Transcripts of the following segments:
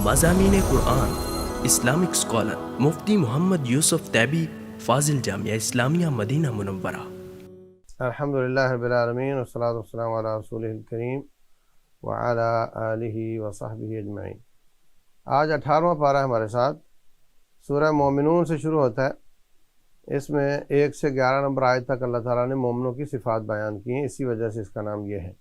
مضامین قرآن Islamic scholar مفتی محمد یوسف تیبی فاضل جامعہ اسلامیہ مدینہ منورہ۔ الحمدللہ رب العالمین والصلاة والسلام علی رسولہ الکریم وعلی آلہ وصحبہ اجمعین۔ آج 18واں پارہ ہمارے ساتھ سورہ مومنون سے شروع ہوتا ہے۔ اس میں 1 سے 11 نمبر آیت تک اللہ تعالیٰ نے مومنوں کی صفات بیان کی ہیں، اسی وجہ سے اس کا نام یہ ہے۔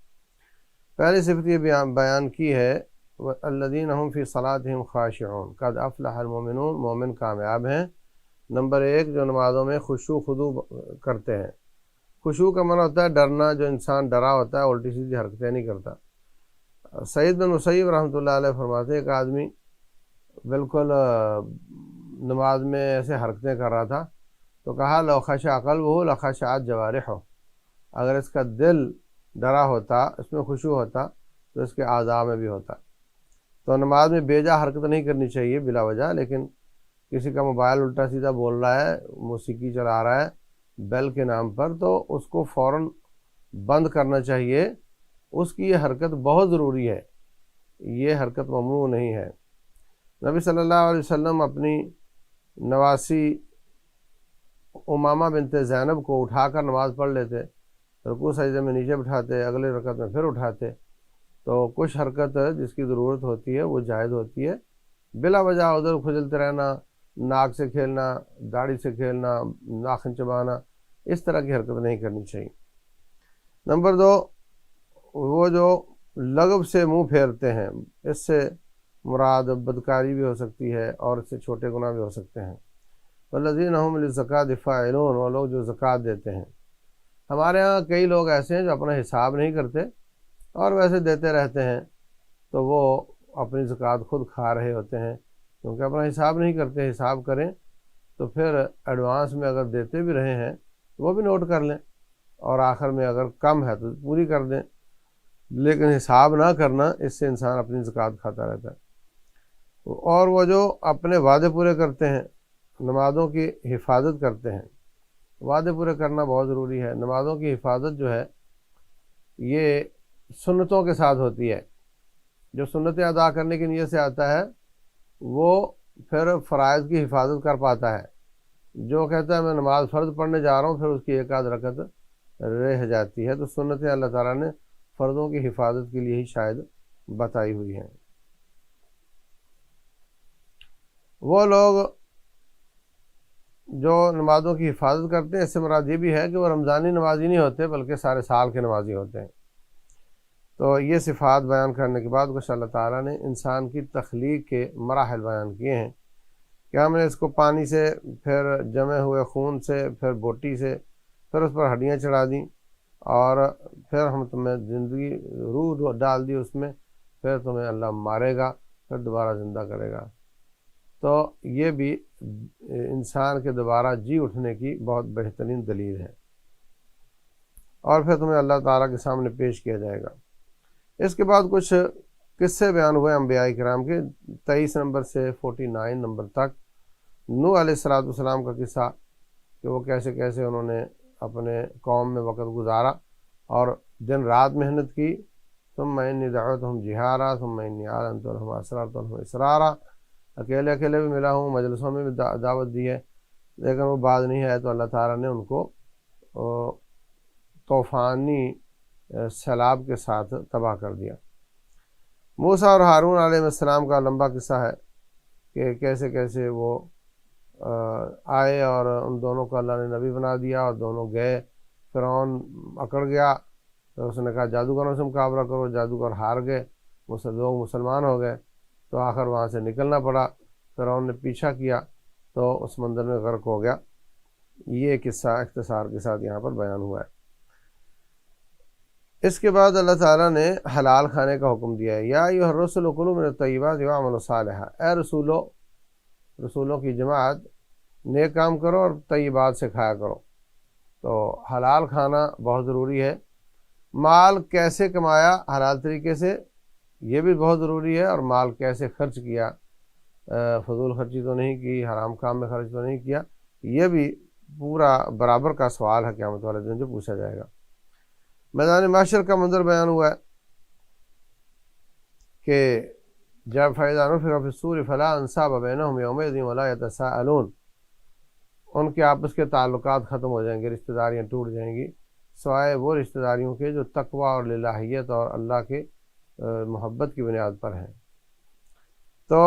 پہلی صفت یہ بیان کی ہے الذین هم فی صلاتہم خاشعون قد افلح المؤمنون، مومن کامیاب ہیں۔ نمبر 1 جو نمازوں میں خشوع خضوع کرتے ہیں۔ خشوع کا معنی ہوتا ہے ڈرنا، جو انسان ڈرا ہوتا ہے الٹی سیدھی حرکتیں نہیں کرتا۔ سعید بن مسیب رحمۃ اللہ علیہ فرماتے ہیں ایک آدمی بالکل نماز میں ایسے حرکتیں کر رہا تھا تو کہا لو خشع قلبہ لخشعت جوارحہ، اگر اس کا دل ڈرا ہوتا، اس میں خشوع ہوتا تو اس کے اعضاء میں بھی ہوتا۔ تو نماز میں بے جا حرکت نہیں کرنی چاہیے بلا وجہ، لیکن کسی کا موبائل الٹا سیدھا بول رہا ہے، موسیقی چلا رہا ہے بیل کے نام پر، تو اس کو فوراً بند کرنا چاہیے۔ اس کی یہ حرکت بہت ضروری ہے، یہ حرکت ممنوع نہیں ہے۔ نبی صلی اللہ علیہ وسلم اپنی نواسی امامہ بنت زینب کو اٹھا کر نماز پڑھ لیتے، رکوع سجدے میں نیچے بٹھاتے، اگلے رکعت میں پھر اٹھاتے۔ تو کچھ حرکت جس کی ضرورت ہوتی ہے وہ جائز ہوتی ہے، بلا وجہ ادھر کھجلتے رہنا، ناک سے کھیلنا، داڑھی سے کھیلنا، ناخن چبانا، اس طرح کی حرکت نہیں کرنی چاہیے۔ نمبر 2 وہ جو لغو سے منہ پھیرتے ہیں، اس سے مراد بدکاری بھی ہو سکتی ہے اور اس سے چھوٹے گناہ بھی ہو سکتے ہیں۔ والذین هم للزکاۃ فاعلون، وہ لوگ جو زکوٰۃ دیتے ہیں۔ ہمارے ہاں کئی لوگ ایسے ہیں جو اپنا حساب نہیں کرتے اور ویسے دیتے رہتے ہیں، تو وہ اپنی زکوٰۃ خود کھا رہے ہوتے ہیں، کیونکہ اپنا حساب نہیں کرتے۔ حساب کریں تو پھر ایڈوانس میں اگر دیتے بھی رہے ہیں تو وہ بھی نوٹ کر لیں، اور آخر میں اگر کم ہے تو پوری کر دیں، لیکن حساب نہ کرنا، اس سے انسان اپنی زکوٰۃ کھاتا رہتا ہے۔ اور وہ جو اپنے وعدے پورے کرتے ہیں، نمازوں کی حفاظت کرتے ہیں۔ وعدے پورے کرنا بہت ضروری ہے۔ نمازوں کی حفاظت جو ہے یہ سنتوں کے ساتھ ہوتی ہے۔ جو سنتیں ادا کرنے کی نیت سے آتا ہے وہ پھر فرائض کی حفاظت کر پاتا ہے۔ جو کہتا ہے میں نماز فرض پڑھنے جا رہا ہوں، پھر اس کی 1 رکعت رہ جاتی ہے۔ تو سنتیں اللہ تعالیٰ نے فرضوں کی حفاظت کے لیے ہی شاید بتائی ہوئی ہیں۔ وہ لوگ جو نمازوں کی حفاظت کرتے ہیں، اس سے مراد یہ بھی ہے کہ وہ رمضانی نمازی نہیں ہوتے بلکہ سارے سال کے نمازی ہوتے ہیں۔ تو یہ صفات بیان کرنے کے بعد کچھ اللہ تعالیٰ نے انسان کی تخلیق کے مراحل بیان کیے ہیں کہ ہم نے اس کو پانی سے، پھر جمے ہوئے خون سے، پھر بوٹی سے، پھر اس پر ہڈیاں چڑھا دیں، اور پھر ہم تمہیں زندگی روح ڈال دی اس میں، پھر تمہیں اللہ مارے گا، پھر دوبارہ زندہ کرے گا۔ تو یہ بھی انسان کے دوبارہ جی اٹھنے کی بہت بہترین دلیل ہے، اور پھر تمہیں اللہ تعالیٰ کے سامنے پیش کیا جائے گا۔ اس کے بعد کچھ قصے بیان ہوئے انبیاء کرام کے، 23 نمبر سے 49 نمبر تک۔ نوح علیہ السلام کا قصہ کہ وہ کیسے کیسے انہوں نے اپنے قوم میں وقت گزارا اور دن رات محنت کی۔ ثم انی دعوتہم جہارا ثم انی اعلنت لہم اسررت لہم اسرارا، اکیلے اکیلے بھی ملا ہوں، مجلسوں میں بھی دعوت دی ہے، لیکن وہ باز نہیں آئے، تو اللہ تعالیٰ نے ان کو طوفانی سیلاب کے ساتھ تباہ کر دیا۔ موسیٰ اور ہارون علیہ السلام کا لمبا قصہ ہے کہ کیسے کیسے وہ آئے اور ان دونوں کو اللہ نے نبی بنا دیا، اور دونوں گئے، فرعون اکڑ گیا، تو اس نے کہا جادوگروں سے مقابلہ کرو، جادوگر ہار گئے، لوگ مسلمان ہو گئے، تو آخر وہاں سے نکلنا پڑا۔ فرعون نے پیچھا کیا تو اس مندر میں غرق ہو گیا۔ یہ قصہ اختصار کے ساتھ یہاں پر بیان ہوا ہے۔ اس کے بعد اللہ تعالیٰ نے حلال کھانے کا حکم دیا ہے۔ یا ایھا الرسل کلوا من الطیبات واعملوا صالحا، اے رسولوں کی جماعت، نیک کام کرو اور طیبات سے کھایا کرو۔ تو حلال کھانا بہت ضروری ہے۔ مال کیسے کمایا حلال طریقے سے، یہ بھی بہت ضروری ہے، اور مال کیسے خرچ کیا، فضول خرچی تو نہیں کی، حرام کام میں خرچ تو نہیں کیا، یہ بھی پورا برابر کا سوال ہے قیامت والے دن جو پوچھا جائے گا۔ میدان محشر کا منظر بیان ہوا ہے کہ جب فَإِذَا نُفِخَ فِي الصُّورِ فَلَا أَنْسَابَ بَيْنَهُمْ يَوْمَئِذٍ وَلَا يَتَسَاءَلُونَ، ان کے آپس کے تعلقات ختم ہو جائیں گے، رشتہ داریاں ٹوٹ جائیں گی، سوائے وہ رشتہ داریوں کے جو تقوی اور للہیت اور اللہ کے محبت کی بنیاد پر ہیں۔ تو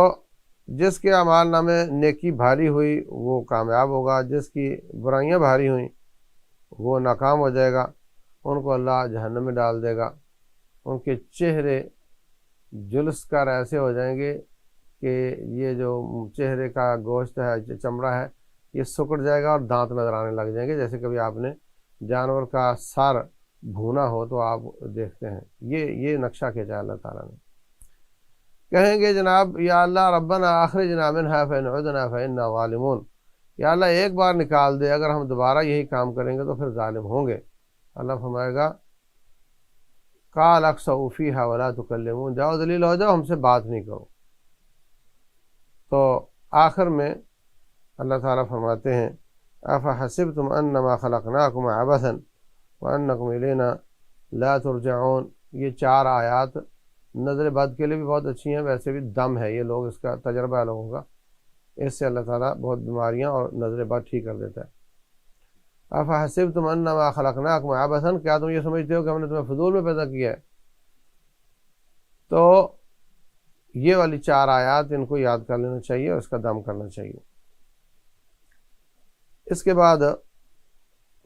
جس کے اعمال نامے نیکی بھاری ہوئی وہ کامیاب ہوگا، جس کی برائیاں بھاری ہوئیں وہ ناکام ہو جائے گا، ان کو اللہ جہنم میں ڈال دے گا، ان کے چہرے جلس کر ایسے ہو جائیں گے کہ یہ جو چہرے کا گوشت ہے، چمڑا ہے، یہ سکڑ جائے گا اور دانت نظر آنے لگ جائیں گے، جیسے کبھی آپ نے جانور کا سر بھونا ہو تو آپ دیکھتے ہیں۔ یہ نقشہ کھینچا ہے اللہ تعالیٰ نے۔ کہیں گے جناب یا اللہ ربنا اخرجنا منها فإن عدنا فإنا ظالمون، یا اللہ ایک بار نکال دے، اگر ہم دوبارہ یہی کام کریں گے تو پھر ظالم ہوں گے۔ اللہ فرمائے گا قال اخسؤوا فيها ولا تكلمون، جاؤ ذلیل ہو جاؤ، ہم سے بات نہیں کرو۔ تو آخر میں اللہ تعالیٰ فرماتے ہیں افحسبتم انما خلقناکم عبثا وانکم الینا لا ترجعون۔ یہ 4 آیات نظر بد کے لیے بھی بہت اچھی ہیں، ویسے بھی دم ہے، یہ لوگ اس کا تجربہ ہے لوگوں کا، اس سے اللہ تعالیٰ بہت بیماریاں اور نظر بد ٹھیک کر دیتا ہے۔ افحسبتم انما خلقناکم عبثا، کیا تم یہ سمجھتے ہو کہ ہم نے تمہیں فضول میں پیدا کیا ہے؟ تو یہ والی 4 آیات ان کو یاد کر لینا چاہیے اور اس کا دم کرنا چاہیے۔ اس کے بعد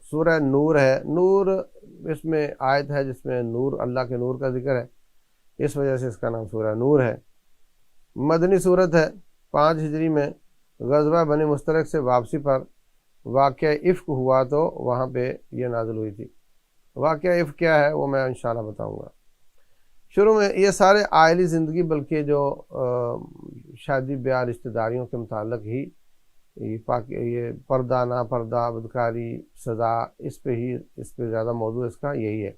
سورہ نور ہے۔ نور اس میں آیت ہے جس میں نور، اللہ کے نور کا ذکر ہے، اس وجہ سے اس کا نام سورہ نور ہے۔ مدنی صورت ہے، 5 ہجری میں غزوہ بنی مستلق سے واپسی پر واقعہ افک ہوا تو وہاں پہ یہ نازل ہوئی تھی۔ واقعہ افک کیا ہے وہ میں انشاءاللہ بتاؤں گا۔ شروع میں یہ سارے عائلی زندگی بلکہ جو شادی بیاہ رشتہ داریوں کے متعلق ہی یہ پردہ نا پردہ، بدکاری، سزا، اس پہ زیادہ موضوع اس کا یہی ہے۔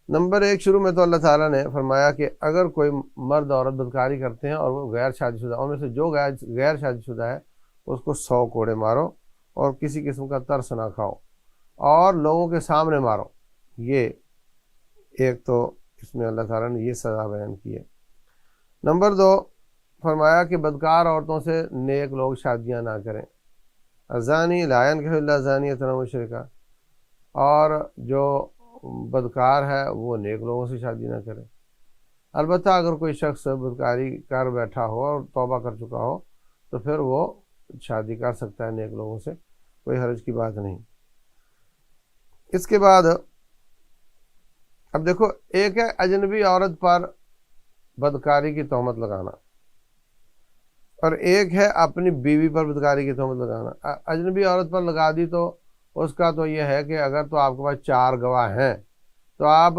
نمبر 1، شروع میں تو اللہ تعالیٰ نے فرمایا کہ اگر کوئی مرد عورت بدکاری کرتے ہیں اور وہ غیر شادی شدہ، ان میں سے جو غیر شادی شدہ ہے اس کو 100 کوڑے مارو اور کسی قسم کا ترس نہ کھاؤ اور لوگوں کے سامنے مارو۔ یہ ایک تو اس میں اللہ تعالیٰ نے یہ سزا بیان کی ہے۔ نمبر 2، فرمایا کہ بدکار عورتوں سے نیک لوگ شادیاں نہ کریں۔ الزانی لا ينکح الا زانیۃ او مشرکہ، اور جو بدکار ہے وہ نیک لوگوں سے شادی نہ کرے۔ البتہ اگر کوئی شخص بدکاری کر بیٹھا ہو اور توبہ کر چکا ہو تو پھر وہ شادی کر سکتا ہے نیک لوگوں سے، کوئی حرج کی بات نہیں۔ اس کے بعد اب دیکھو، ایک ہے اجنبی عورت پر بدکاری کی تہمت لگانا اور ایک ہے اپنی بیوی پر بدکاری کی تہمت لگانا۔ اجنبی عورت پر لگا دی تو اس کا تو یہ ہے کہ اگر تو آپ کے پاس 4 گواہ ہیں تو آپ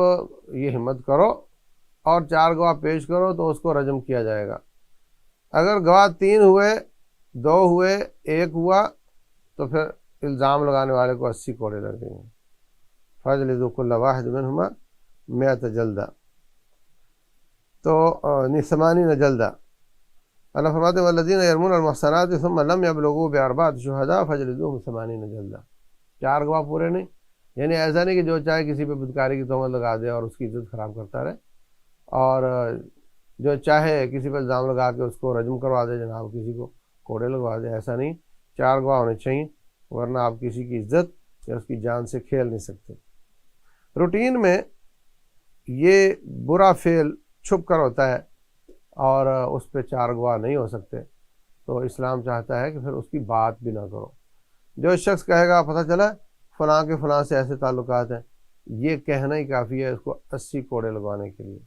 یہ ہمت کرو اور 4 گواہ پیش کرو تو اس کو رجم کیا جائے گا۔ اگر گواہ 3 ہوئے، 2 ہوئے، 1 ہوا تو پھر الزام لگانے والے کو 80 کوڑے لگیں گے۔ فاجلدوا كل واحد منهما 100 جلدہ، تو 80 جلدہ۔ اللہ فرماتے ہیں والذین یرمون المحصنات ثم لم یبلغوا باربعۃ شہداء فاجلدوهم 80 جلدہ۔ 4 گواہ پورے نہیں، یعنی ایسا نہیں کہ جو چاہے کسی پہ بدکاری کی تہمت لگا دے اور اس کی عزت خراب کرتا رہے، اور جو چاہے کسی پہ الزام لگا کے اس کو رجم کروا دے، جناب کسی کو کوڑے لگوا دے، ایسا نہیں۔ 4 گواہ ہونے چاہیے، ورنہ آپ کسی کی عزت یا اس کی جان سے کھیل نہیں سکتے۔ روٹین میں یہ برا فعل چھپ کر ہوتا ہے اور اس پہ 4 گواہ نہیں ہو سکتے، تو اسلام چاہتا ہے کہ پھر اس کی بات بھی نہ کرو۔ جو شخص کہے گا پتہ چلا فلاں کے فلاں سے ایسے تعلقات ہیں، یہ کہنا ہی کافی ہے اس کو 80 کوڑے لگوانے کے لیے۔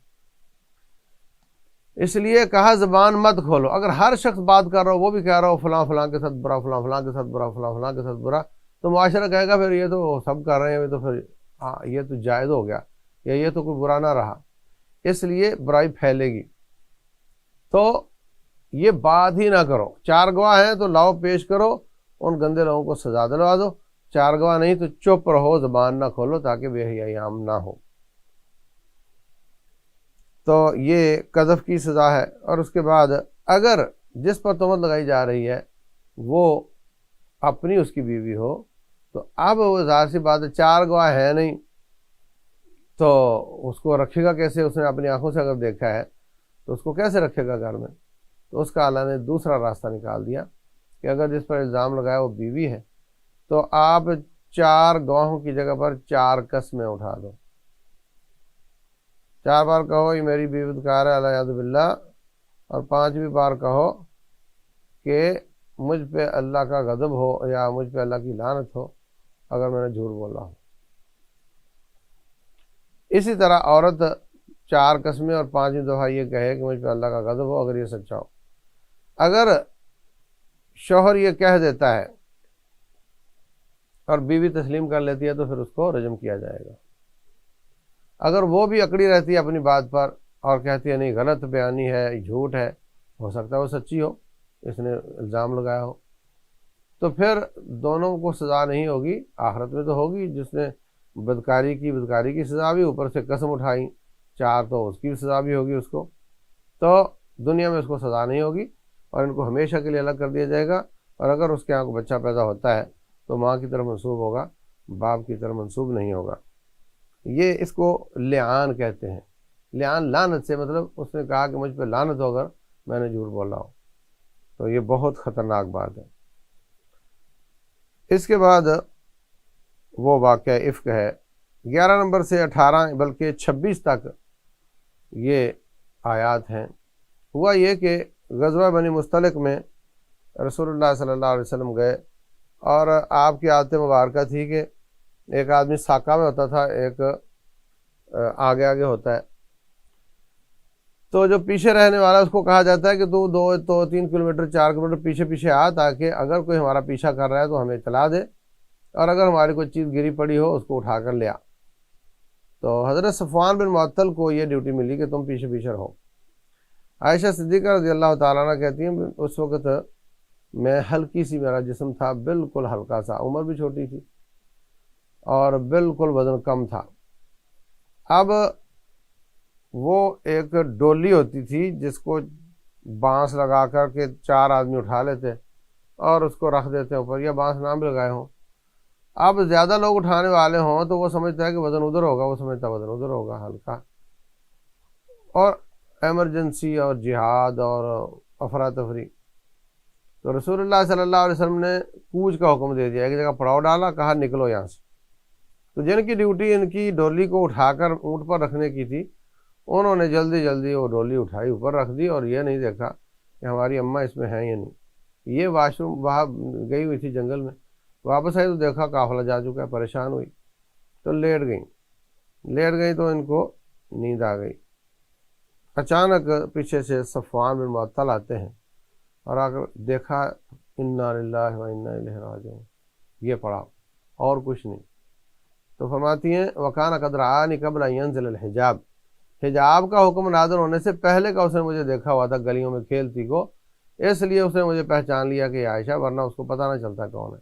اس لیے کہا زبان مت کھولو۔ اگر ہر شخص بات کر رہا ہو، وہ بھی کہہ رہا ہو فلاں فلاں کے ساتھ برا، فلاں فلاں کے ساتھ برا، فلاں فلاں کے ساتھ برا، تو معاشرہ کہے گا پھر یہ تو سب کر رہے ہیں، یہ تو پھر یہ تو جائز ہو گیا، یا یہ تو کوئی برا نہ رہا، اس لیے برائی پھیلے گی۔ تو یہ بات ہی نہ کرو۔ 4 گواہ ہیں تو لاؤ پیش کرو، ان گندے لوگوں کو سزا دلوا دو۔ 4 گواہ نہیں تو چپ رہو، زبان نہ کھولو تاکہ بے حیائی عام نہ ہو۔ تو یہ قذف کی سزا ہے۔ اور اس کے بعد اگر جس پر تہمت لگائی جا رہی ہے وہ اپنی اس کی بیوی ہو تو اب وہ ظاہر سی بات ہے 4 گواہ ہے نہیں تو اس کو رکھے گا کیسے؟ اس نے اپنی آنکھوں سے اگر دیکھا ہے تو اس کو کیسے رکھے گا گھر میں؟ تو اس کا اللہ نے دوسرا راستہ نکال دیا کہ اگر جس پر الزام لگایا وہ بیوی ہے تو آپ 4 گواہوں کی جگہ پر 4 قسمیں اٹھا دو، 4 بار کہو یہ میری بیوی بدکار ہے الیاذ باللہ، اور 5ویں بار کہو کہ مجھ پہ اللہ کا غضب ہو یا مجھ پہ اللہ کی لعنت ہو اگر میں نے جھوٹ بولا ہو۔ اسی طرح عورت 4 قسمیں اور 5ویں دفعہ یہ کہے کہ مجھ پہ اللہ کا غضب ہو اگر یہ سچا ہو۔ اگر شوہر یہ کہہ دیتا ہے اور بیوی تسلیم کر لیتی ہے تو پھر اس کو رجم کیا جائے گا۔ اگر وہ بھی اکڑی رہتی ہے اپنی بات پر اور کہتی ہے نہیں غلط بیانی ہے، جھوٹ ہے، ہو سکتا ہے وہ سچی ہو، اس نے الزام لگایا ہو، تو پھر دونوں کو سزا نہیں ہوگی، آخرت میں تو ہوگی، جس نے بدکاری کی سزا بھی، اوپر سے قسم اٹھائی 4 تو اس کی بھی سزا بھی ہوگی اس کو، تو دنیا میں اس کو سزا نہیں ہوگی اور ان کو ہمیشہ کے لیے الگ کر دیا جائے گا۔ اور اگر اس کے یہاں کو بچہ پیدا ہوتا ہے تو ماں کی طرف منسوب ہوگا، باپ کی طرف منسوب نہیں ہوگا۔ یہ اس کو لعان کہتے ہیں۔ لعان لعنت سے مطلب اس نے کہا کہ مجھ پہ لعنت ہو اگر میں نے جھوٹ بولا ہو، تو یہ بہت خطرناک بات ہے۔ اس کے بعد وہ واقعہ افک ہے، 11 نمبر سے 18 بلکہ 26 تک یہ آیات ہیں۔ ہوا یہ کہ غزوہ بنی مستلق میں رسول اللہ صلی اللہ علیہ وسلم گئے اور آپ کی عادت مبارکہ تھی کہ ایک آدمی ساقہ میں ہوتا تھا، ایک آگے آگے ہوتا ہے، تو جو پیچھے رہنے والا اس کو کہا جاتا ہے کہ تو 2-3 کلومیٹر 4 کلومیٹر پیچھے پیچھے آ، تاکہ اگر کوئی ہمارا پیچھا کر رہا ہے تو ہمیں اطلاع دے، اور اگر ہماری کوئی چیز گری پڑی ہو اس کو اٹھا کر لیا۔ تو حضرت صفوان بن معطل کو یہ ڈیوٹی ملی کہ تم پیچھے پیچھے رہو۔ عائشہ صدیقہ رضی اللہ تعالیٰ عنہ کہتی ہیں اس وقت میں ہلکی سی، میرا جسم تھا بالکل ہلکا سا، عمر بھی چھوٹی تھی اور بالکل وزن کم تھا۔ اب وہ ایک ڈولی ہوتی تھی جس کو بانس لگا کر کے 4 آدمی اٹھا لیتے اور اس کو رکھ دیتے اوپر، یا بانس نام لگائے ہوں۔ اب زیادہ لوگ اٹھانے والے ہوں تو وہ سمجھتا ہے کہ وزن ادھر ہوگا، وہ سمجھتا ہے وزن ادھر ہوگا ہلکا، اور ایمرجنسی اور جہاد اور افراتفری۔ تو رسول اللہ صلی اللہ علیہ وسلم نے کوچ کا حکم دے دیا، ایک جگہ پڑاؤ ڈالا، کہا نکلو یہاں سے۔ تو جن کی ڈیوٹی ان کی ڈولی کو اٹھا کر اونٹ پر رکھنے کی تھی، انہوں نے جلدی جلدی وہ ڈولی اٹھائی اوپر رکھ دی، اور یہ نہیں دیکھا کہ ہماری اماں اس میں ہیں یا نہیں۔ یہ واش روم وہاں گئی ہوئی تھی جنگل میں، واپس آئی تو دیکھا قافلہ جا چکا ہے، پریشان ہوئی تو لیٹ گئیں تو ان کو نیند آ گئی۔ اچانک پیچھے سے صفوان بن معطل آتے ہیں اور آ کر دیکھا انا للہ و انا الیہ راجعون، یہ پڑھا اور کچھ نہیں۔ تو فرماتی ہیں وَكَانَ قَدْ رَآنِي قَبْلَ أَن يَنزِلَ الْحِجَابِ، حجاب کا حکم نازل ہونے سے پہلے کا اس نے مجھے دیکھا ہوا تھا گلیوں میں کھیلتی کو، اس لیے اس نے مجھے پہچان لیا کہ یہ عائشہ، ورنہ اس کو پتہ نہ چلتا کون ہے۔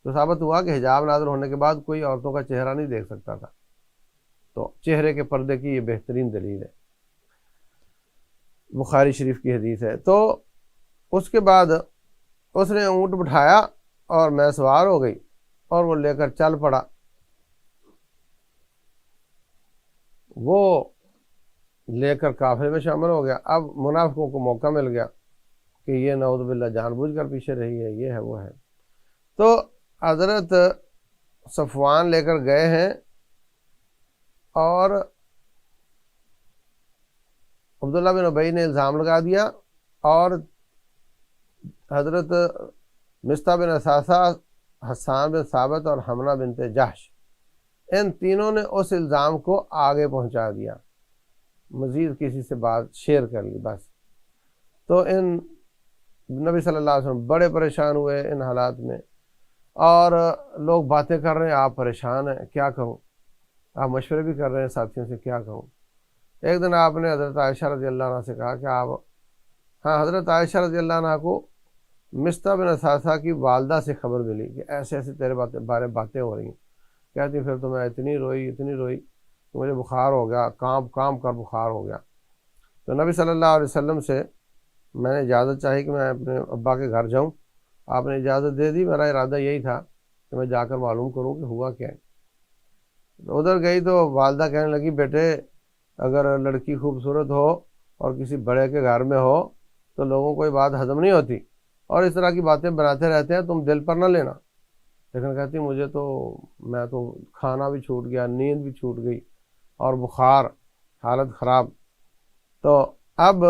تو ثابت ہوا کہ حجاب نازل ہونے کے بعد کوئی عورتوں کا چہرہ نہیں دیکھ سکتا تھا، تو چہرے کے پردے کی یہ بہترین دلیل ہے، بخاری شریف کی حدیث ہے۔ تو اس کے بعد اس نے اونٹ بٹھایا اور میں سوار ہو گئی اور وہ لے کر چل پڑا۔ وہ لے کر کافلے میں شامل ہو گیا۔ اب منافقوں کو موقع مل گیا کہ یہ نعوذ باللہ جان بوجھ کر پیچھے رہی ہے، یہ ہے وہ ہے۔ تو حضرت صفوان لے کر گئے ہیں اور عبداللہ بن ابی نے الزام لگا دیا، اور حضرت مصطح بن اثاثہ، حسان بن ثابت اور حمنہ بنت جحش، ان تینوں نے اس الزام کو آگے پہنچا دیا، مزید کسی سے بات شیئر کر لی بس۔ تو ان نبی صلی اللہ علیہ وسلم بڑے پریشان ہوئے ان حالات میں، اور لوگ باتیں کر رہے ہیں، آپ پریشان ہیں، کیا کہوں، آپ مشورے بھی کر رہے ہیں ساتھیوں سے، کیا کہوں۔ ایک دن آپ نے حضرت عائشہ رضی اللہ عنہ سے کہا کہ آپ، حضرت عائشہ رضی اللہ عنہ کو مصطح بن اثاثہ کی والدہ سے خبر ملی کہ ایسے ایسے تیرے بارے باتیں ہو رہی ہیں۔ کہتی پھر تو میں اتنی روئی کہ مجھے بخار ہو گیا، کام کر بخار ہو گیا۔ تو نبی صلی اللہ علیہ وسلم سے میں نے اجازت چاہی کہ میں اپنے ابا کے گھر جاؤں، آپ نے اجازت دے دی۔ میرا ارادہ یہی تھا کہ میں جا کر معلوم کروں کہ ہوا کیا ہے۔ ادھر گئی تو والدہ کہنے لگی بیٹے اگر لڑکی خوبصورت ہو اور کسی بڑے کے گھر میں ہو تو لوگوں کو یہ بات ہضم نہیں ہوتی اور اس طرح کی باتیں بناتے رہتے ہیں، تم دل پر نہ لینا۔ لیکن کہتی مجھے تو، میں تو کھانا بھی چھوٹ گیا، نیند بھی چھوٹ گئی اور بخار، حالت خراب۔ تو اب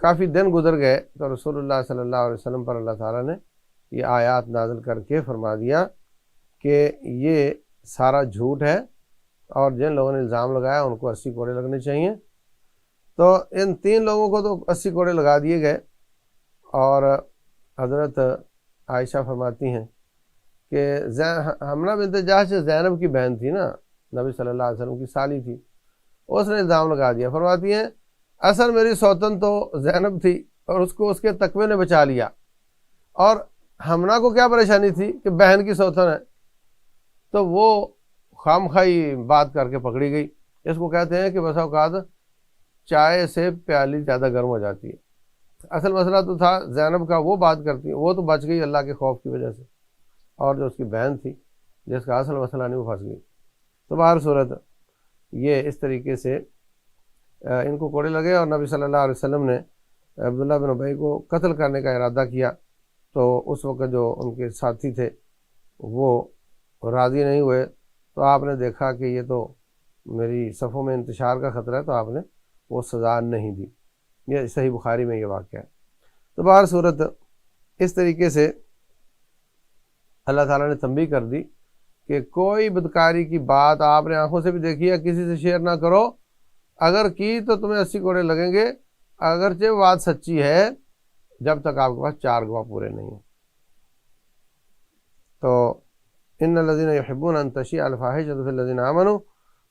کافی دن گزر گئے تو رسول اللہ صلی اللہ علیہ وسلم پر اللہ تعالیٰ نے یہ آیات نازل کر کے فرما دیا کہ یہ سارا جھوٹ ہے اور جن لوگوں نے الزام لگایا ان کو 80 کوڑے لگنے چاہیے۔ تو ان 3 لوگوں کو تو 80 کوڑے لگا دیے گئے، اور حضرت عائشہ فرماتی ہیں کہ حمنہ بنت جہش زینب کی بہن تھی نا، نبی صلی اللہ علیہ وسلم کی سالی تھی، اس نے الزام لگا دیا۔ فرماتی ہیں اصل میری سوتن تو زینب تھی اور اس کو اس کے تقوی نے بچا لیا، اور حمنہ کو کیا پریشانی تھی کہ بہن کی سوتن ہے، تو وہ خام خواہی بات کر کے پکڑی گئی۔ اس کو کہتے ہیں کہ بسا اوقات چائے سے پیالی زیادہ گرم ہو جاتی ہے۔ اصل مسئلہ تو تھا زینب کا، وہ بات کرتی ہے، وہ تو بچ گئی اللہ کے خوف کی وجہ سے، اور جو اس کی بہن تھی جس کا اصل مسئلہ نہیں، وہ پھنس گئی۔ تو بہر صورت یہ اس طریقے سے ان کو کوڑے لگے، اور نبی صلی اللہ علیہ وسلم نے عبداللہ بن ابی کو قتل کرنے کا ارادہ کیا۔ تو اس وقت جو ان کے ساتھی تھے وہ راضی نہیں ہوئے، تو آپ نے دیکھا کہ یہ تو میری صفوں میں انتشار کا خطرہ ہے، تو آپ نے وہ سزا نہیں دی۔ یہ صحیح بخاری میں یہ واقعہ ہے۔ تو بہر صورت اس طریقے سے اللہ تعالیٰ نے تنبیہ کر دی کہ کوئی بدکاری کی بات آپ نے آنکھوں سے بھی دیکھی ہے، کسی سے شیئر نہ کرو، اگر کی تو تمہیں 80 کوڑے لگیں گے، اگرچہ بات سچی ہے، جب تک آپ کے پاس 4 گواہ پورے نہیں ہیں۔ تو ان الذین یحبون ان تشیع الفاحشۃ فی الذین آمنوا،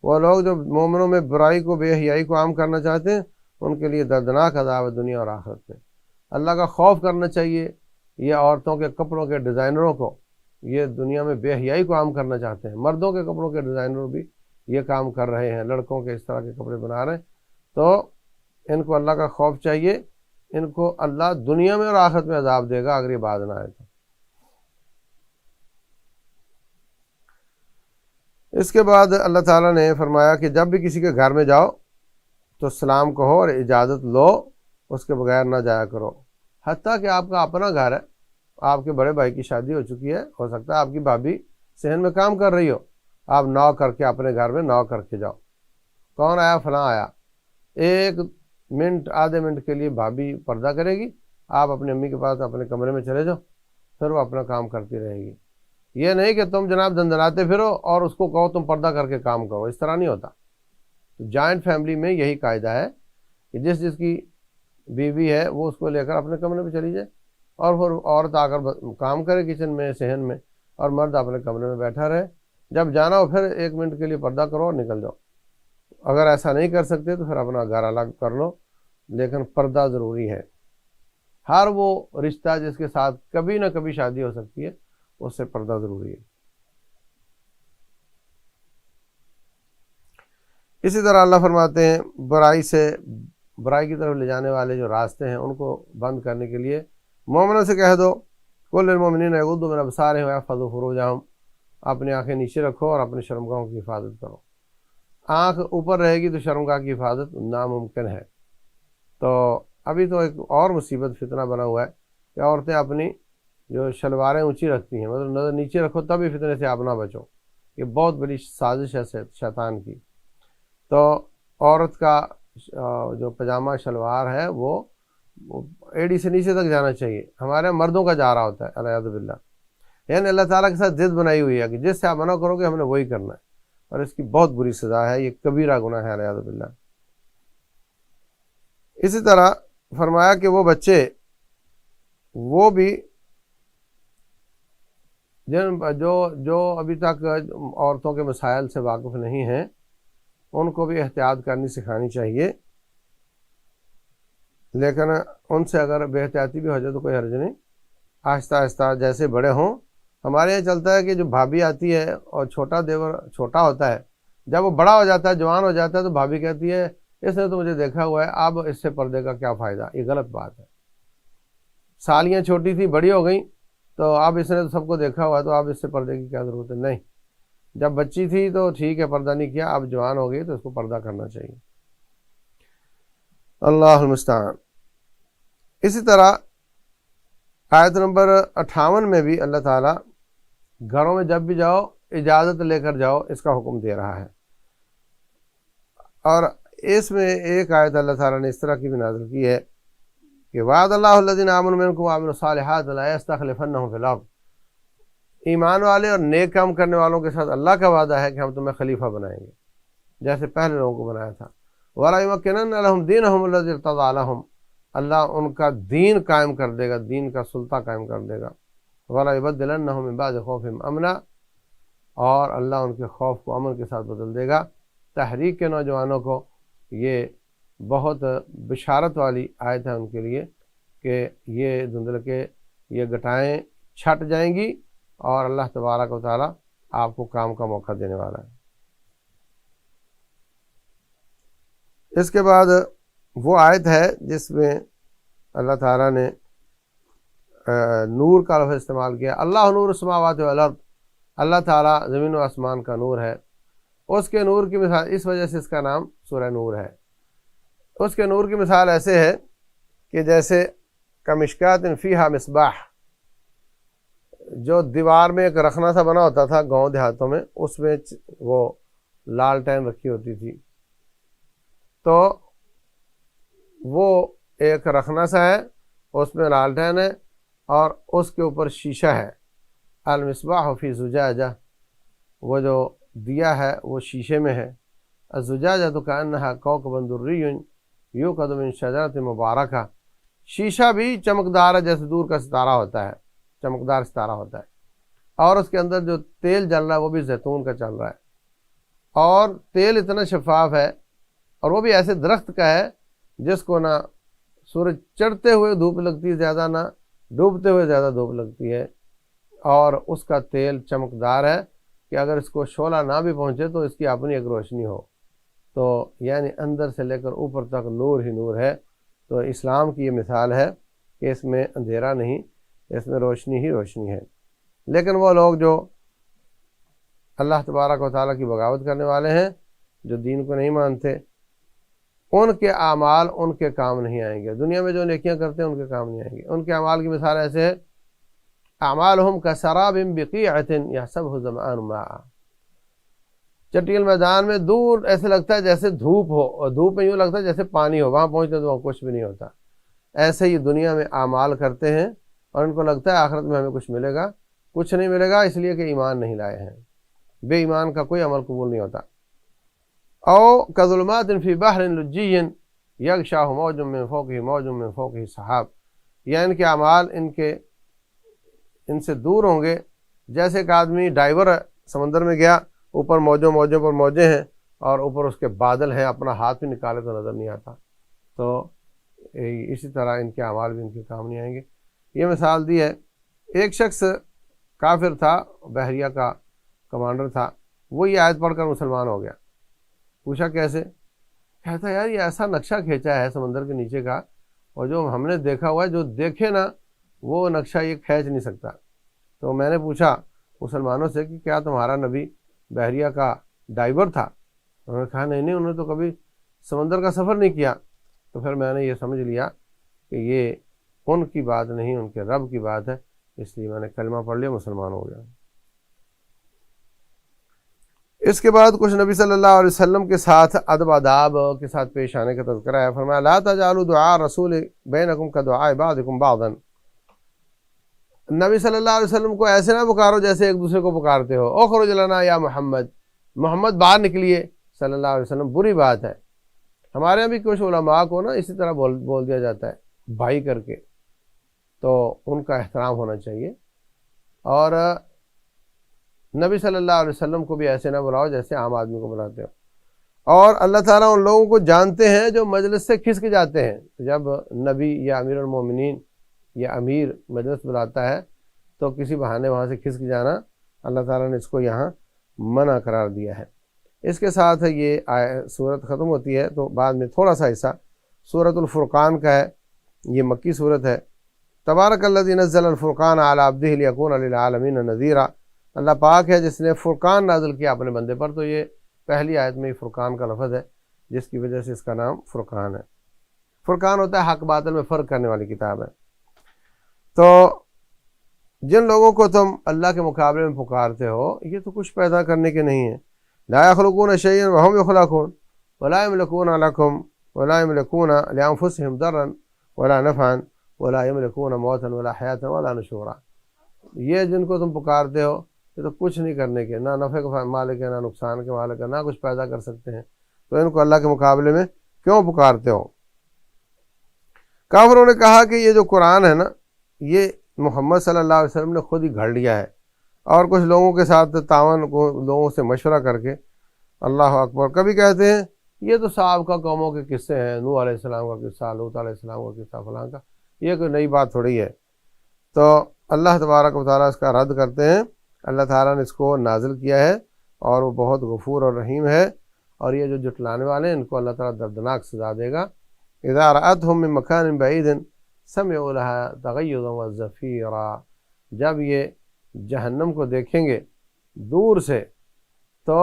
وہ لوگ جو مومنوں میں برائی کو، بے حیائی کو عام کرنا چاہتے ہیں، ان کے لیے دردناک عذاب ہے دنیا اور آخرت میں۔ اللہ کا خوف کرنا چاہیے۔ یہ عورتوں کے کپڑوں کے ڈیزائنروں کو، یہ دنیا میں بے حیائی کو عام کرنا چاہتے ہیں۔ مردوں کے کپڑوں کے ڈیزائنر بھی یہ کام کر رہے ہیں، لڑکوں کے اس طرح کے کپڑے بنا رہے ہیں۔ تو ان کو اللہ کا خوف چاہیے، ان کو اللہ دنیا میں اور آخرت میں عذاب دے گا اگر یہ بات نہ آئے تو۔ اس کے بعد اللہ تعالیٰ نے فرمایا کہ جب بھی کسی کے گھر میں جاؤ تو سلام کہو اور اجازت لو، اس کے بغیر نہ جایا کرو، حتیٰ کہ آپ کا اپنا گھر ہے، آپ کے بڑے بھائی کی شادی ہو چکی ہے، ہو سکتا ہے آپ کی بھابھی صحن میں کام کر رہی ہو، آپ نو کر کے اپنے گھر میں نو کر کے جاؤ، کون آیا؟ فلاں آیا۔ 1 منٹ آدھے منٹ کے لیے بھابھی پردہ کرے گی، آپ اپنی امی کے پاس اپنے کمرے میں چلے جاؤ، پھر وہ اپنا کام کرتی رہے گی۔ یہ نہیں کہ تم جناب دندناتے پھرو اور اس کو کہو تم پردہ کر کے کام کرو، اس طرح نہیں ہوتا۔ جوائنٹ فیملی میں یہی قاعدہ ہے کہ جس کی بیوی ہے وہ اس کو لے کر اپنے کمرے میں چلی جائے، اور پھر عورت آ کر کام کرے کچن میں، صحن میں، اور مرد اپنے کمرے میں بیٹھا رہے۔ جب جانا ہو پھر 1 منٹ کے لیے پردہ کرو اور نکل جاؤ۔ اگر ایسا نہیں کر سکتے تو پھر اپنا گھر الگ کر لو، لیکن پردہ ضروری ہے۔ ہر وہ رشتہ جس کے ساتھ کبھی نہ کبھی شادی ہو سکتی ہے، اس سے پردہ ضروری ہے۔ اسی طرح اللہ فرماتے ہیں برائی کی طرف لے جانے والے جو راستے ہیں ان کو بند کرنے کے لیے مومنوں سے کہہ دو قل للمؤمنین یغضوا من ابصارہم ویحفظوا فروجہم، اپنی آنکھیں نیچے رکھو اور اپنے شرمگاہوں کی حفاظت کرو۔ آنکھ اوپر رہے گی تو شرمگاہ کی حفاظت ناممکن ہے۔ تو ابھی تو ایک اور مصیبت فتنہ بنا ہوا ہے کہ عورتیں اپنی جو شلواریں اونچی رکھتی ہیں، مطلب نظر نیچے رکھو تب ہی فتنے سے آپ نہ بچو۔ یہ بہت بڑی سازش ہے شیطان کی۔ تو عورت کا جو پاجامہ شلوار ہے وہ ایڑی سے نیچے تک جانا چاہیے، ہمارے مردوں کا جا رہا ہوتا ہے العیاذ باللہ۔ یعنی اللہ تعالیٰ کے ساتھ ضد بنائی ہوئی ہے کہ جس سے آپ منع کرو گے ہم نے وہی کرنا ہے، اور اس کی بہت بری سزا ہے، یہ کبیرہ گناہ ہے العیاذ باللہ۔ اسی طرح فرمایا کہ وہ بچے وہ بھی جو ابھی تک عورتوں کے مسائل سے واقف نہیں ہیں ان کو بھی احتیاط کرنی سکھانی چاہیے، لیکن ان سے اگر بے احتیاطی بھی ہو جائے تو کوئی حرج نہیں، آہستہ آہستہ جیسے بڑے ہوں۔ ہمارے یہاں چلتا ہے کہ جو بھابھی آتی ہے اور چھوٹا دیور چھوٹا ہوتا ہے، جب وہ بڑا ہو جاتا ہے، جوان ہو جاتا ہے، تو بھابھی کہتی ہے اس نے تو مجھے دیکھا ہوا ہے، اب اس سے پردے کا کیا فائدہ؟ یہ غلط بات ہے۔ سالیاں چھوٹی تھی بڑی ہو گئیں تو اب اس نے تو سب کو دیکھا ہوا ہے، تو اب اس سے پردے کی کیا ضرورت ہے؟ نہیں، جب بچی تھی تو ٹھیک ہے پردہ نہیں کیا، اب جوان ہو گئی تو اس کو پردہ کرنا چاہیے۔ اللہ المستعان۔ اسی طرح آیت نمبر 58 میں بھی اللہ تعالیٰ گھروں میں جب بھی جاؤ اجازت لے کر جاؤ، اس کا حکم دے رہا ہے۔ اور اس میں ایک آیت اللہ تعالیٰ نے اس طرح کی بھی نازل کی ہے کہ وعد اللہ الذین آمنوا منکم وعملوا الصالحات لا یستخلفنہم فی الارض، ایمان والے اور نیک کام کرنے والوں کے ساتھ اللہ کا وعدہ ہے کہ ہم تمہیں خلیفہ بنائیں گے جیسے پہلے لوگوں کو بنایا تھا۔ وَلَيُمَكِّنَنَّ لَهُمْ دِينَهُمُ الَّذِي ارْتَضَىٰ لَهُمْ، اللہ ان کا دین قائم کر دے گا، دین کا سلطہ قائم کر دے گا۔ وَلَيُبَدِّلَنَّهُم مِّن بَعْدِ خَوْفِهِمْ أَمْنًا، اور اللہ ان کے خوف کو امن کے ساتھ بدل دے گا۔ تحریک کے نوجوانوں کو یہ بہت بشارت والی آیت ہے ان کے لیے کہ یہ دھندلکے، یہ گٹائیں چھٹ جائیں گی اور اللہ تبارک و تعالیٰ آپ کو کام کا موقع دینے والا ہے۔ اس کے بعد وہ آیت ہے جس میں اللہ تعالیٰ نے نور کا لفظ استعمال کیا۔ اللہ نور السماوات والارض، اللہ تعالیٰ زمین و آسمان کا نور ہے۔ اس کے نور کی مثال، اس وجہ سے اس کا نام سورہ نور ہے۔ اس کے نور کی مثال ایسے ہے کہ جیسے کمشکات فیہا مصباح، جو دیوار میں ایک رخنہ سا بنا ہوتا تھا گاؤں دیہاتوں میں، اس میں وہ لالٹین رکھی ہوتی تھی، تو وہ ایک رخنہ سا ہے، اس میں لالٹین ہے اور اس کے اوپر شیشہ ہے۔ المصباح فی زجاجہ، وہ جو دیا ہے وہ شیشے میں ہے۔ الزجاجہ کأنہا کوکب دری یوقد من شجرۃ مبارکہ، شیشہ بھی چمکدار ہے جیسے دور کا ستارہ ہوتا ہے، چمکدار ستارہ ہوتا ہے، اور اس کے اندر جو تیل جل رہا ہے وہ بھی زیتون کا چل رہا ہے، اور تیل اتنا شفاف ہے، اور وہ بھی ایسے درخت کا ہے جس کو نہ سورج چڑھتے ہوئے دھوپ لگتی ہے زیادہ، نہ ڈوبتے ہوئے زیادہ دھوپ لگتی ہے، اور اس کا تیل چمکدار ہے کہ اگر اس کو شعلہ نہ بھی پہنچے تو اس کی اپنی ایک روشنی ہو، تو یعنی اندر سے لے کر اوپر تک نور ہی نور ہے۔ تو اسلام کی یہ مثال ہے کہ اس میں اندھیرا نہیں، اس میں روشنی ہی روشنی ہے۔ لیکن وہ لوگ جو اللہ تبارک و تعالیٰ کی بغاوت کرنے والے ہیں، جو دین کو نہیں مانتے، ان کے اعمال ان کے کام نہیں آئیں گے۔ دنیا میں جو نیکیاں کرتے ہیں ان کے کام نہیں آئیں گے۔ ان کے اعمال کی مثال ایسے ہے، اعمالہم کسراب بقیعۃ یحسبہ الظمآن ماء، چٹیل میدان میں دور ایسے لگتا ہے جیسے دھوپ ہو، اور دھوپ میں یوں لگتا ہے جیسے پانی ہو، وہاں پہنچتے تو وہاں کچھ بھی نہیں ہوتا۔ ایسے ہی دنیا میں اعمال کرتے ہیں اور ان کو لگتا ہے آخرت میں ہمیں کچھ ملے گا، کچھ نہیں ملے گا، اس لیے کہ ایمان نہیں لائے ہیں۔ بے ایمان کا کوئی عمل قبول نہیں ہوتا۔ او کظلمات فی بحر لجی یغشاہ موج من فوقہ موج من فوقہ سحاب، یا ان کے اعمال ان سے دور ہوں گے جیسے ایک آدمی ڈائیور ہے، سمندر میں گیا، اوپر موجوں پر موجیں ہیں اور اوپر اس کے بادل ہیں، اپنا ہاتھ بھی نکالے تو نظر نہیں آتا۔ تو اسی طرح ان کے اعمال بھی ان کے کام نہیں آئیں گے۔ یہ مثال دی ہے۔ ایک شخص کافر تھا، بحریہ کا کمانڈر تھا، وہ یہ آیت پڑھ کر مسلمان ہو گیا۔ پوچھا کیسے؟ کہتا یار یہ ایسا نقشہ کھینچا ہے سمندر کے نیچے کا، اور جو ہم نے دیکھا ہوا ہے، جو دیکھے نا وہ نقشہ یہ کھینچ نہیں سکتا۔ تو میں نے پوچھا مسلمانوں سے کہ کیا تمہارا نبی بحریہ کا ڈائیور تھا؟ انہوں نے کہا نہیں، انہوں نے تو کبھی سمندر کا سفر نہیں کیا۔ تو پھر میں نے یہ سمجھ لیا کہ یہ ان کی بات نہیں، ان کے رب کی بات ہے، اس لیے میں نے کلمہ پڑھ لیا، مسلمان ہو گیا۔ اس کے بعد کچھ نبی صلی اللہ علیہ وسلم کے ساتھ ادب آداب کے ساتھ پیش آنے کا تذکرہ ہے۔ فرمایا لا تجعلوا دعاء رسول بینکم کدعاء بعضکم بعضا، نبی صلی اللہ علیہ وسلم کو ایسے نہ پکارو جیسے ایک دوسرے کو پکارتے ہو۔ اخرج لنا یا محمد، محمد باہر نکلیے صلی اللہ علیہ وسلم، بری بات ہے۔ ہمارے یہاں بھی کچھ علماء کو نا اسی طرح بول دیا جاتا ہے بھائی کر کے، تو ان کا احترام ہونا چاہیے، اور نبی صلی اللہ علیہ وسلم کو بھی ایسے نہ بلاؤ جیسے عام آدمی کو بلاتے ہو۔ اور اللہ تعالیٰ ان لوگوں کو جانتے ہیں جو مجلس سے کھسک جاتے ہیں۔ جب نبی یا امیر المومنین یا امیر مجلس بلاتا ہے تو کسی بہانے وہاں سے کھسک جانا، اللہ تعالیٰ نے اس کو یہاں منع قرار دیا ہے۔ اس کے ساتھ یہ سورت ختم ہوتی ہے، تو بعد میں تھوڑا سا حصہ سورت الفرقان کا ہے، یہ مکی سورت ہے۔ تبارک الذی نزل الفرقان علی عبدہ لیکون للعالمین نذیرا، اللہ پاک ہے جس نے فرقان نازل کیا اپنے بندے پر۔ تو یہ پہلی آیت میں فرقان کا لفظ ہے جس کی وجہ سے اس کا نام فرقان ہے۔ فرقان ہوتا ہے حق باطل میں فرق کرنے والی کتاب ہے۔ تو جن لوگوں کو تم اللہ کے مقابلے میں پکارتے ہو یہ تو کچھ پیدا کرنے کے نہیں ہیں۔ لا يخلقون شيئا وهم يخلقون ولا يملكون لكم ولا يملكون لأنفسهم ضرا ولا نفعا ولا يملكون موتا ولا حیاتا ولا نشورا۔ یہ جن کو تم پکارتے ہو یہ تو کچھ نہیں کرنے کے، نہ نفع کے مالک ہے نہ نقصان کے مالک ہے، نہ کچھ پیدا کر سکتے ہیں، تو ان کو اللہ کے مقابلے میں کیوں پکارتے ہو؟ کافروں نے کہا کہ یہ جو قرآن ہے نا یہ محمد صلی اللہ علیہ وسلم نے خود ہی گھڑ لیا ہے، اور کچھ لوگوں کے ساتھ تعاون کو لوگوں سے مشورہ کر کے، اللہ اکبر، کبھی کہتے ہیں یہ تو سابقہ قوموں کے قصے ہیں، نوح علیہ السلام کا قصہ، لوط علیہ السلام کا قصہ، فلاں کا، یہ کوئی نئی بات تھوڑی ہے۔ تو اللہ تبارک و تعالیٰ اس کا رد کرتے ہیں، اللہ تعالیٰ نے اس کو نازل کیا ہے اور وہ بہت غفور اور رحیم ہے، اور یہ جو جھٹلانے والے ہیں ان کو اللہ تعالیٰ دردناک سزا دے گا۔ اذا رأتهم من مکان بعید سمعوا لها تغیظا وزفیرا، جب یہ جہنم کو دیکھیں گے دور سے تو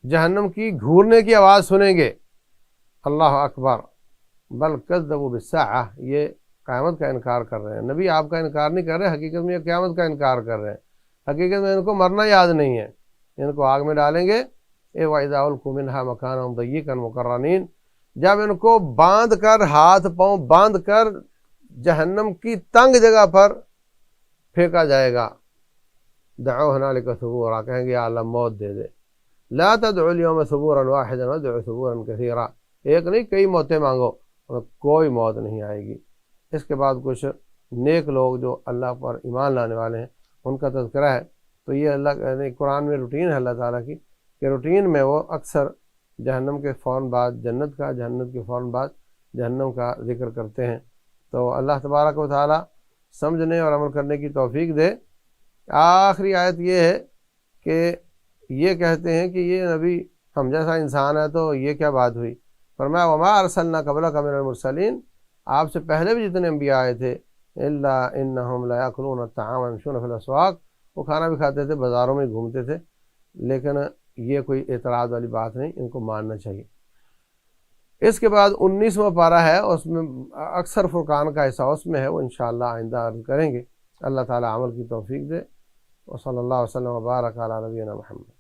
جہنم کی گھورنے کی آواز سنیں گے، اللہ اکبر، بل کذبوا بالساعہ، یہ قیامت کا انکار کر رہے ہیں۔ نبی آپ کا انکار نہیں کر رہے، حقیقت میں یہ قیامت کا انکار کر رہے ہیں، حقیقت میں ان کو مرنا یاد نہیں ہے، ان کو آگ میں ڈالیں گے۔ وَإِذَا أُلْقُوا مِنْهَا مَكَانًا ضَيِّقًا مُقَرَّنِينَ، جب ان کو باندھ کر، ہاتھ پاؤں باندھ کر جہنم کی تنگ جگہ پر پھینکا جائے گا، دعوا هُنَالِكَ ثُبُورًا، کہیں گے یا اللہ موت دے دے، لا تدعوا اليوم ثبورا واحدا وادعوا ثبورا كثيرا، ایک نہیں کئی موتیں مانگو، کوئی موت نہیں آئے گی۔ اس کے بعد کچھ نیک لوگ جو اللہ پر ایمان لانے والے ہیں ان کا تذکرہ ہے۔ تو یہ اللہ قرآن میں روٹین ہے اللہ تعالیٰ کی کہ روٹین میں وہ اکثر جہنم کے فوراً بعد جنت کا، جنت کے فوراً بعد جہنم کا ذکر کرتے ہیں۔ تو اللہ تبارک و تعالیٰ سمجھنے اور عمل کرنے کی توفیق دے۔ آخری آیت یہ ہے کہ یہ کہتے ہیں کہ یہ نبی ہم جیسا انسان ہے تو یہ کیا بات ہوئی؟ فرمایا وما ارسلنا قبلک من المرسلین، آپ سے پہلے بھی جتنے انبیاء آئے تھے، الا انہم لیاکلون الطعام ویمشون فی الاسواق، وہ کھانا بھی کھاتے تھے، بازاروں میں گھومتے تھے، لیکن یہ کوئی اعتراض والی بات نہیں، ان کو ماننا چاہیے۔ اس کے بعد 19واں پارہ ہے، اس میں اکثر فرقان کا حصہ اس میں ہے، وہ انشاءاللہ آئندہ عرض کریں گے۔ اللہ تعالی عمل کی توفیق دے، وصلی اللہ وسلم وبارک علی نبینا محمد۔